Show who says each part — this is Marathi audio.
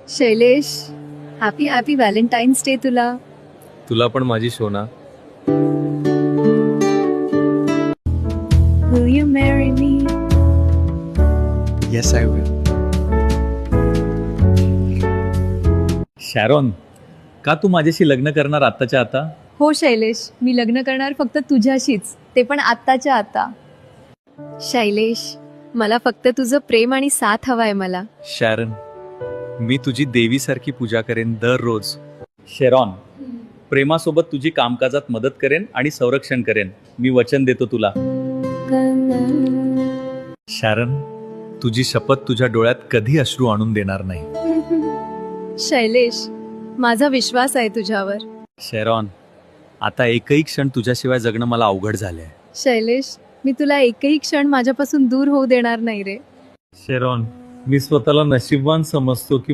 Speaker 1: Shailesh, happy happy Valentine's day तुला.
Speaker 2: तुला पण माझी सोना.
Speaker 1: Will you marry me?
Speaker 2: Yes I will. Sharon, का तू माझ्याशी लग्न करणार आत्ताच्या आता?
Speaker 1: हो शैलेश, मी लग्न करणार फक्त तुझ्याशीच, ते पण आत्ताच्या आता. शैलेश, मला फक्त तुझं प्रेम आणि साथ हवाय मला.
Speaker 2: शॅरन, मी तुझी देवीसारखी पूजा करेन दररोज. शेरॉन, प्रेमासोबत तुझी कामकाजात मदत करेन आणि संरक्षण करेन. मी वचन देतो तुला. शॅरन, तुझी शपथ तुझ्या डोळ्यात कधी अश्रू आणून देणार नाही.
Speaker 1: शैलेश, माझा विश्वास आहे तुझ्यावर.
Speaker 2: शेरॉन, आता एकही क्षण तुझ्याशिवाय जगणं मला अवघड झालंय.
Speaker 1: शैलेश, मी तुला एकही क्षण माझ्यापासून दूर होऊ देणार नाही रे.
Speaker 2: शेरॉन, मी स्वतःला नशीबवान समजतो की